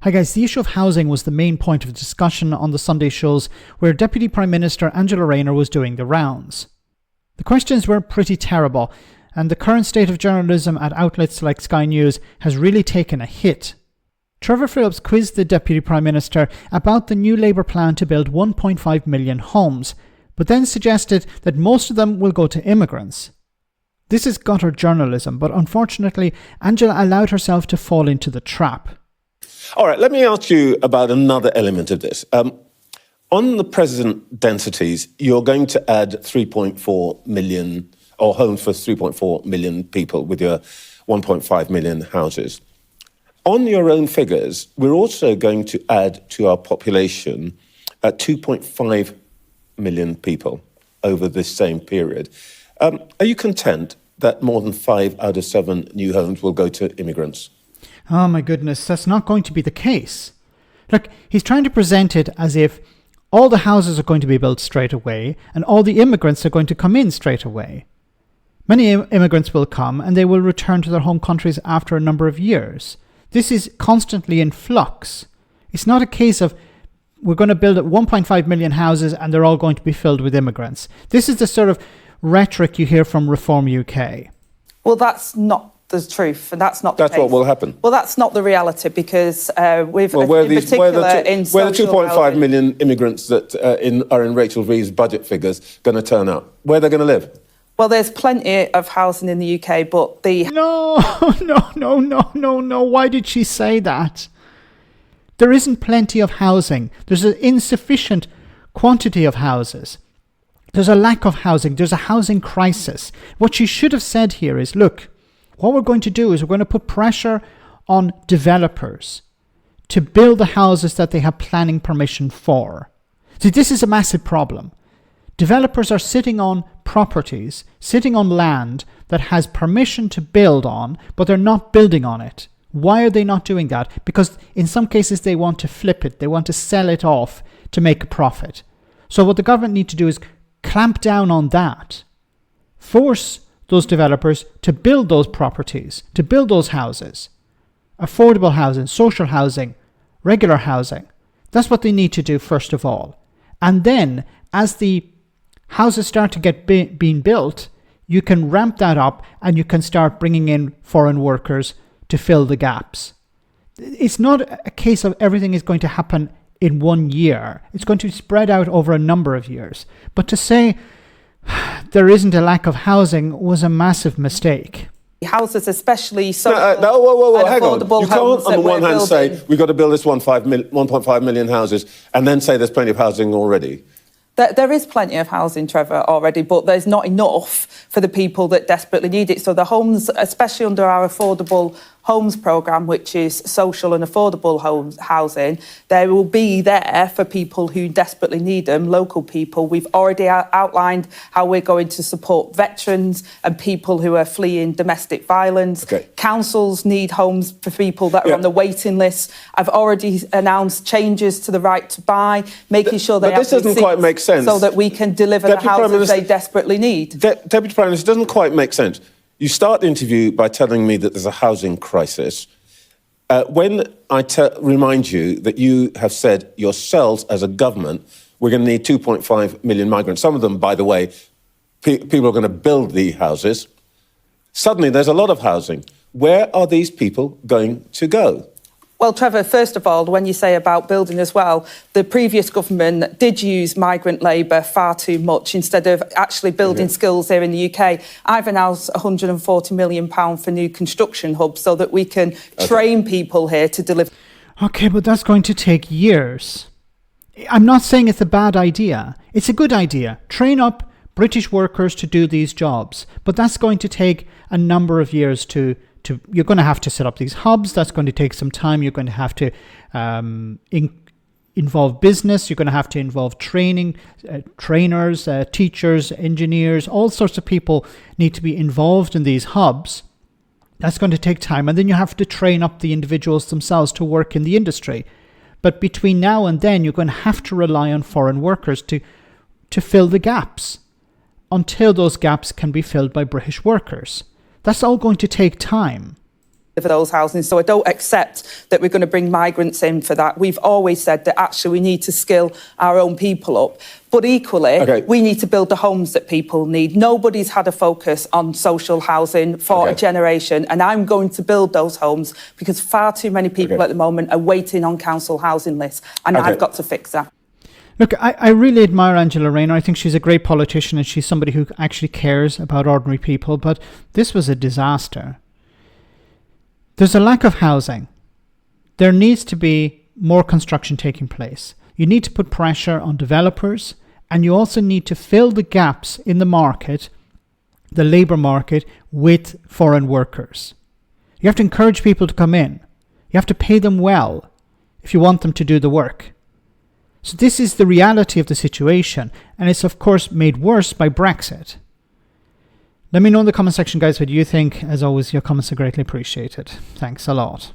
Hi guys, the issue of housing was the main point of discussion on the Sunday shows where Deputy Prime Minister Angela Rayner was doing the rounds. The questions were pretty terrible, and the current state of journalism at outlets like Sky News has really taken a hit. Trevor Philips quizzed the Deputy Prime Minister about the new Labour plan to build 1.5 million homes, but then suggested that most of them will go to immigrants. This is gutter journalism, but unfortunately, Angela allowed herself to fall into the trap. All right, let me ask you about another element of this. On the present densities, you're going to add 3.4 million, or homes for 3.4 million people with your 1.5 million houses. On your own figures, we're also going to add to our population 2.5 million people over this same period. Are you content that more than 5 out of 7 new homes will go to immigrants? Oh my goodness, that's not going to be the case. Look, he's trying to present it as if all the houses are going to be built straight away and all the immigrants are going to come in straight away. Many immigrants will come and they will return to their home countries after a number of years. This is constantly in flux. It's not a case of we're going to build 1.5 million houses and they're all going to be filled with immigrants. This is the sort of rhetoric you hear from Reform UK. Well, that's not the truth, and that's not the case. That's what will happen. Well, that's not the reality, because where the 2.5 million immigrants that are in Rachel Reeves' budget figures going to turn up? Where are they going to live? Well, there's plenty of housing in the UK, but the... No. Why did she say that? There isn't plenty of housing. There's an insufficient quantity of houses. There's a lack of housing. There's a housing crisis. What she should have said here is, look, what we're going to do is we're going to put pressure on developers to build the houses that they have planning permission for. See, this is a massive problem. Developers are sitting on properties, sitting on land that has permission to build on, but they're not building on it. Why are they not doing that? Because in some cases they want to flip it. They want to sell it off to make a profit. So what the government need to do is clamp down on that. Force those developers to build those properties, to build those houses. Affordable housing, social housing, regular housing. That's what they need to do first of all. And then, as the houses start to get being built, you can ramp that up and you can start bringing in foreign workers to fill the gaps. It's not a case of everything is going to happen in 1 year. It's going to spread out over a number of years. But to say there isn't a lack of housing was a massive mistake. Houses, especially social hang on. You can't on the one hand say we've got to build this 1.5 million houses and then say there's plenty of housing already. There is plenty of housing, Trevor, already, but there's not enough for the people that desperately need it. So the homes, especially under our affordable homes programme, which is social and affordable housing, they will be there for people who desperately need them, local people. We've already outlined how we're going to support veterans and people who are fleeing domestic violence. Okay. Councils need homes for people that are on the waiting list. I've already announced changes to the right to buy, making sure they have this doesn't quite make sense. So that we can deliver the houses they desperately need. Deputy Prime Minister, it doesn't quite make sense. You start the interview by telling me that there's a housing crisis. When I remind you that you have said yourselves as a government, we're going to need 2.5 million migrants. Some of them, by the way, people are going to build the houses. Suddenly, there's a lot of housing. Where are these people going to go? Well, Trevor, first of all, when you say about building as well, the previous government did use migrant labour far too much instead of actually building skills here in the UK. I've announced £140 million for new construction hubs so that we can train people here to deliver. Okay, but that's going to take years. I'm not saying it's a bad idea. It's a good idea. Train up British workers to do these jobs. But that's going to take a number of years to you're going to have to set up these hubs. That's going to take some time. You're going to have to involve business. You're going to have to involve training, trainers, teachers, engineers. All sorts of people need to be involved in these hubs. That's going to take time. And then you have to train up the individuals themselves to work in the industry. But between now and then, you're going to have to rely on foreign workers to fill the gaps until those gaps can be filled by British workers. That's all going to take time. for those housing. So I don't accept that we're going to bring migrants in for that. We've always said that actually we need to skill our own people up. But equally, we need to build the homes that people need. Nobody's had a focus on social housing for a generation, and I'm going to build those homes because far too many people at the moment are waiting on council housing lists, and I've got to fix that. Look, I really admire Angela Rayner. I think she's a great politician and she's somebody who actually cares about ordinary people, but this was a disaster. There's a lack of housing. There needs to be more construction taking place. You need to put pressure on developers, and you also need to fill the gaps in the market, the labour market, with foreign workers. You have to encourage people to come in. You have to pay them well if you want them to do the work. So this is the reality of the situation, and it's of course made worse by Brexit. Let me know in the comment section, guys, what you think. As always, your comments are greatly appreciated. Thanks a lot.